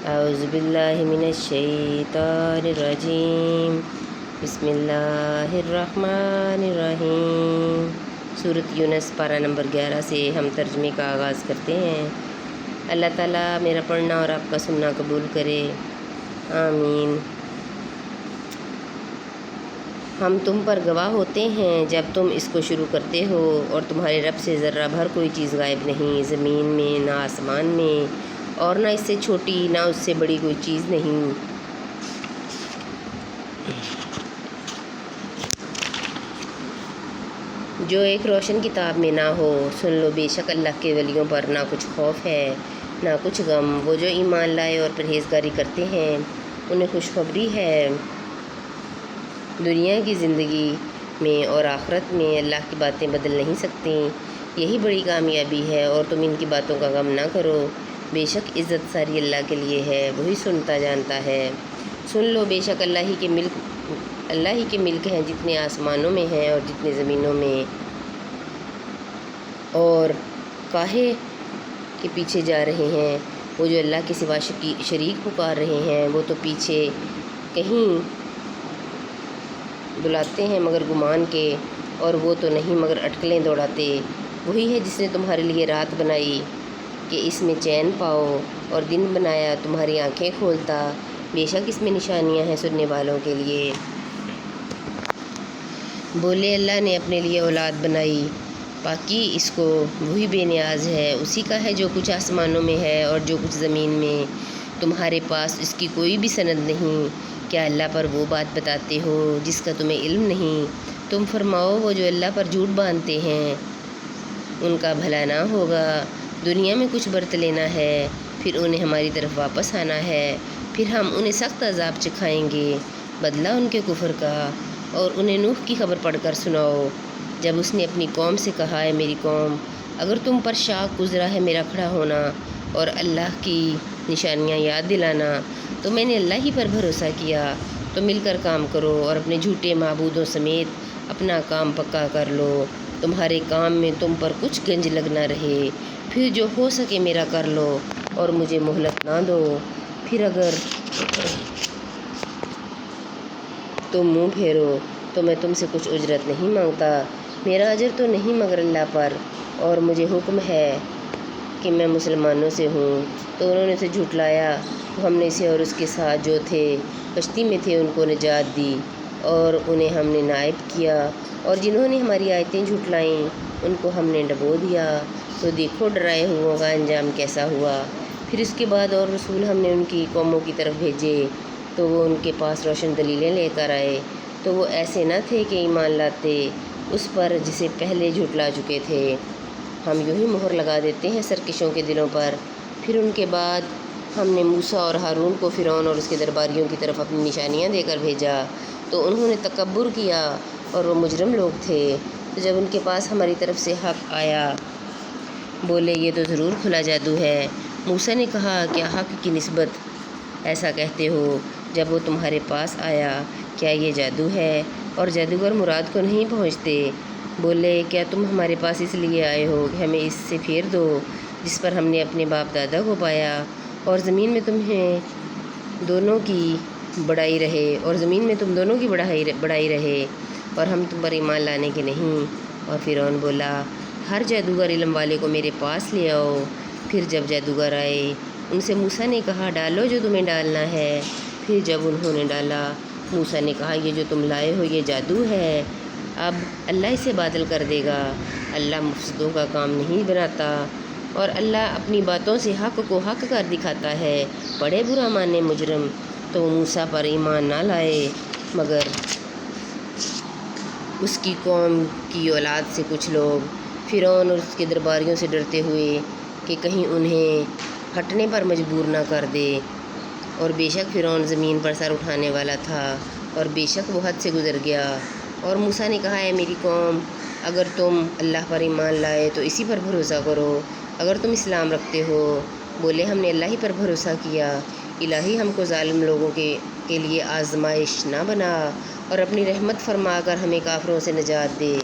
اعوذ باللہ من الشیطان الرجیم بسم اللہ الرحمن الرحیم۔ سورۃ یونس پارہ نمبر 11 سے ہم ترجمے کا آغاز کرتے ہیں۔ اللہ تعالیٰ میرا پڑھنا اور آپ کا سننا قبول کرے، آمین۔ ہم تم پر گواہ ہوتے ہیں جب تم اس کو شروع کرتے ہو، اور تمہارے رب سے ذرہ بھر کوئی چیز غائب نہیں، زمین میں نہ آسمان میں، اور نہ اس سے چھوٹی نہ اس سے بڑی کوئی چیز نہیں۔ جو ایک روشن کتاب میں نہ ہو، سن لو بے شک اللہ کے ولیوں پر نہ کچھ خوف ہے نہ کچھ غم۔ وہ جو ایمان لائے اور پرہیزگاری کرتے ہیں انہیں خوشخبری ہے۔ دنیا کی زندگی میں اور آخرت میں اللہ کی باتیں بدل نہیں سکتی، یہی بڑی کامیابی ہے، اور تم ان کی باتوں کا غم نہ کرو۔ بے شک عزت ساری اللہ کے لیے ہے، وہی سنتا جانتا ہے۔ سن لو بے شک اللہ ہی کے ملک ہیں، جتنے آسمانوں میں ہیں اور جتنے زمینوں میں، اور کاہے کے پیچھے جا رہے ہیں وہ جو اللہ کے سوا شریک پکار رہے ہیں۔ وہ تو پیچھے کہیں بلاتے ہیں مگر گمان کے، اور وہ تو نہیں مگر اٹکلیں دوڑاتے۔ وہی ہے جس نے تمہارے لیے رات بنائی کہ اس میں چین پاؤ، اور دن بنایا تمہاری آنکھیں کھولتا۔ بے شک اس میں نشانیاں ہیں سننے والوں کے لیے۔ بولے اللہ نے اپنے لیے اولاد بنائی، پاکی اس کو، وہی بے نیاز ہے۔ اسی کا ہے جو کچھ آسمانوں میں ہے اور جو کچھ زمین میں، تمہارے پاس اس کی کوئی بھی سند نہیں۔ کیا اللہ پر وہ بات بتاتے ہو جس کا تمہیں علم نہیں؟ تم فرماؤ وہ جو اللہ پر جھوٹ باندھتے ہیں ان کا بھلا نہ ہوگا۔ دنیا میں کچھ برت لینا ہے، پھر انہیں ہماری طرف واپس آنا ہے، پھر ہم انہیں سخت عذاب چکھائیں گے بدلہ ان کے کفر کا۔ اور انہیں نوح کی خبر پڑھ کر سناؤ، جب اس نے اپنی قوم سے کہا، اے میری قوم، اگر تم پر شاق گزرا ہے میرا کھڑا ہونا اور اللہ کی نشانیاں یاد دلانا، تو میں نے اللہ ہی پر بھروسہ کیا، تو مل کر کام کرو اور اپنے جھوٹے معبودوں سمیت اپنا کام پکا کر لو۔ تمہارے کام میں تم پر کچھ گنج لگ نہ رہے، پھر جو ہو سکے میرا کر لو اور مجھے مہلت نہ دو۔ پھر اگر تم منہ پھیرو تو میں تم سے کچھ اجرت نہیں مانگتا، میرا اجر تو نہیں مگر اللہ پر، اور مجھے حکم ہے کہ میں مسلمانوں سے ہوں۔ تو انہوں نے اسے جھٹلایا، تو ہم نے اسے اور اس کے ساتھ جو تھے کشتی میں تھے ان کو نجات دی، اور انہیں ہم نے نائب کیا، اور جنہوں نے ہماری آیتیں جھٹلائیں ان کو ہم نے ڈبو دیا۔ تو دیکھو ڈرائے ہوئوں کا انجام کیسا ہوا۔ پھر اس کے بعد اور رسول ہم نے ان کی قوموں کی طرف بھیجے، تو وہ ان کے پاس روشن دلیلیں لے کر آئے، تو وہ ایسے نہ تھے کہ ایمان لاتے اس پر جسے پہلے جھٹلا چکے تھے۔ ہم یوں ہی مہر لگا دیتے ہیں سرکشوں کے دلوں پر۔ پھر ان کے بعد ہم نے موسیٰ اور ہارون کو فرعون اور اس کے درباریوں کی طرف اپنی نشانیاں دے کر بھیجا، تو انہوں نے تکبر کیا اور وہ مجرم لوگ تھے۔ تو جب ان کے پاس ہماری طرف سے حق آیا، بولے یہ تو ضرور کھلا جادو ہے۔ موسیٰ نے کہا، کیا حق کی نسبت ایسا کہتے ہو؟ جب وہ تمہارے پاس آیا، کیا یہ جادو ہے؟ اور جادوگر مراد کو نہیں پہنچتے۔ بولے کیا تم ہمارے پاس اس لیے آئے ہو کہ ہمیں اس سے پھیر دو جس پر ہم نے اپنے باپ دادا کو پایا، اور زمین میں تم دونوں کی بڑائی رہے، اور ہم تم پر ایمان لانے کے نہیں؟ اور فرعون بولا، ہر جادوگر علم والے کو میرے پاس لے آؤ۔ پھر جب جادوگر آئے ان سے موسیٰ نے کہا، ڈالو جو تمہیں ڈالنا ہے۔ پھر جب انہوں نے ڈالا، موسیٰ نے کہا، یہ جو تم لائے ہو یہ جادو ہے، اب اللہ اسے باطل کر دے گا۔ اللہ مفسدوں کا کام نہیں بناتا، اور اللہ اپنی باتوں سے حق کو حق کر دکھاتا ہے۔ بڑے برا مانے مجرم، تو وہ موسیٰ پر ایمان نہ لائے مگر اس کی قوم کی اولاد سے کچھ لوگ، فرعون اور اس کے درباریوں سے ڈرتے ہوئے کہ کہیں انہیں ہٹنے پر مجبور نہ کر دے۔ اور بے شک فرعون زمین پر سر اٹھانے والا تھا، اور بے شک وہ حد سے گزر گیا۔ اور موسیٰ نے کہا، اے میری قوم، اگر تم اللہ پر ایمان لائے تو اسی پر بھروسہ کرو، اگر تم اسلام رکھتے ہو۔ بولے ہم نے اللہ ہی پر بھروسہ کیا، الہی ہم کو ظالم لوگوں کے لیے آزمائش نہ بنا، اور اپنی رحمت فرما کر ہمیں کافروں سے نجات دے۔